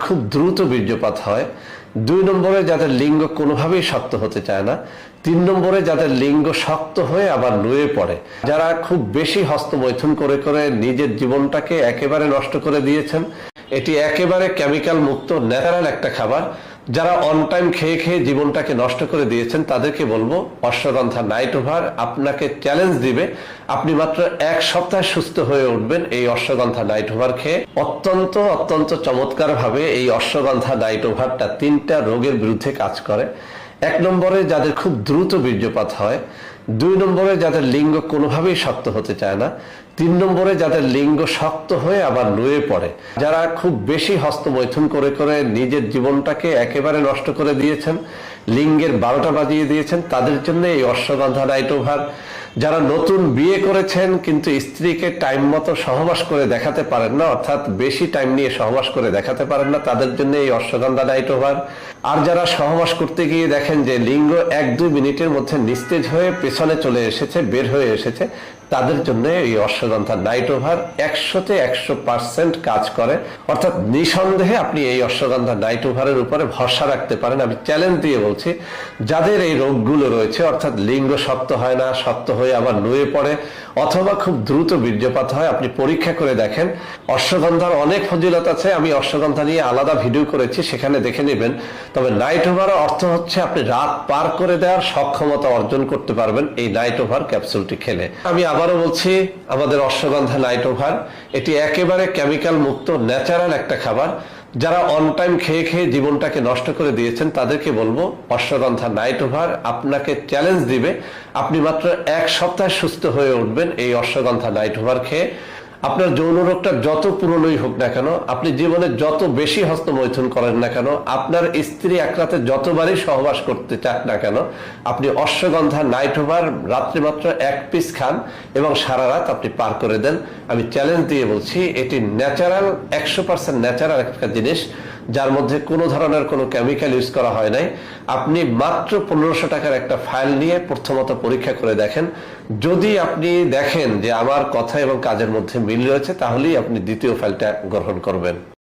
খুব দ্রুত বীর্যপাত হয়। 2 নম্বরে যাদের লিঙ্গ কোনোভাবেই শক্ত হতে চায় না। 3 নম্বরে যাদের লিঙ্গ শক্ত হয়ে আবার নুয়ে পড়ে। যারা খুব বেশি হস্তমৈথুন করে করে নিজের জীবনটাকে একেবারে নষ্ট করে দিয়েছেন। এটি একেবারে কেমিক্যাল মুক্ত ন্যাচারাল একটা খাবার। যারা অন টাইম খেয়ে খেয়ে জীবনটাকে নষ্ট করে দিয়েছেন তাদেরকে বলবো অশ্বগন্ধা নাইট ওভার আপনাকে চ্যালেঞ্জ দিবে। আপনি মাত্র 1 সপ্তাহে সুস্থ হয়ে উঠবেন এই অশ্বগন্ধা নাইট ওভার খেয়ে। অত্যন্ত অত্যন্ত চমৎকার ভাবে এই অশ্বগন্ধা নাইট ওভারটা 3টা রোগের বিরুদ্ধে কাজ করে। 1 নম্বরে যাদের খুব দ্রুত বীর্যপাত হয়। 2 নম্বরে যাদের লিঙ্গ কোনোভাবেই শক্ত হতে চায় না। 3 নম্বরে যাদের লিঙ্গ শক্ত হয়ে আবার নুয়ে পড়ে। যারা খুব বেশি হস্তমৈথুন করে করে নিজের জীবনটাকে একেবারে নষ্ট করে দিয়েছেন, লিঙ্গের 12টা বাজিয়ে দিয়েছেন, তাদের জন্য এই অশ্বগন্ধা নাইট ওভার। যারা নতুন বিয়ে করেছেন কিন্তু স্ত্রীকে টাইম মতো সহবাস করে দেখাতে পারেন না, অর্থাৎ বেশি টাইম নিয়ে সহবাস করে দেখাতে পারেন না, তাদের জন্য এই অশ্বগন্ধা নাইট ওভার। আর যারা সহবাস করতে গিয়ে দেখেন যে লিঙ্গ 1-2 মিনিটের মধ্যে নিস্তেজ হয়ে পেছনে চলে এসেছে, বের হয়ে এসেছে, তাদের জন্য এই অশ্বগন্ধা নাইট ওভার 100তে 100% কাজ করে। অর্থাৎ নিঃসন্দেহে আপনি এই অশ্বগন্ধা নাইট ওভারের উপরে ভরসা রাখতে পারেন। আমি চ্যালেঞ্জ দিয়ে বলছি, যাদের এই রোগগুলো রয়েছে, অর্থাৎ লিঙ্গ শক্ত হয় না, শক্ত হয়ে আবার নুয়ে পড়ে, অথবা খুব দ্রুত বীর্যপাত হয়, আপনি পরীক্ষা করে দেখেন। অশ্বগন্ধার অনেক ফজিলত আছে, আমি অশ্বগন্ধা নিয়ে আলাদা ভিডিও করেছি, সেখানে দেখে নেবেন। তবে নাইট ওভার অর্থ হচ্ছে আপনি রাত পার করে দেওয়ার সক্ষমতা অর্জন করতে পারবেন এই নাইট ওভার ক্যাপসুলটি খেলে। আমি আবারও বলছি, আমাদের অশ্বগন্ধা নাইট ওভার এটি একেবারে কেমিক্যাল মুক্ত ন্যাচারাল একটা খাবার। যারা অন টাইম খেয়ে খেয়ে জীবনটাকে নষ্ট করে দিয়েছেন তাদেরকে বলবো অশ্বগন্ধা নাইট ওভার আপনাকে চ্যালেঞ্জ দিবে। আপনি মাত্র 1 সপ্তাহে সুস্থ হয়ে উঠবেন এই অশ্বগন্ধা নাইট ওভার খেয়ে। আপনার যৌন রোগটা যত পুরনোই হোক না কেন, আপনি জীবনে যত বেশি হস্তমৈথুন করেন না কেন, আপনার স্ত্রী এক রাতে যতবারই সহবাস করতে চান না কেন, আপনি অশ্বগন্ধা নাইট ওভার রাত্রে মাত্র 1 পিস খান এবং সারা রাত আপনি পার করে দেন। আমি চ্যালেঞ্জ দিয়ে বলছি, এটি ন্যাচারাল, 100% ন্যাচারাল একটা জিনিস, যার মধ্যে কোনো ধরনের কোনো কেমিক্যাল ইউজ করা হয় নাই। আপনি মাত্র 1500 টাকার একটা ফাইল নিয়ে প্রথমত পরীক্ষা করে দেখেন। যদি আপনি দেখেন যে আমার কথা এবং কাজের মধ্যে মিল রয়েছে, তাহলেই আপনি দ্বিতীয় ফাইলটা গ্রহণ করবেন।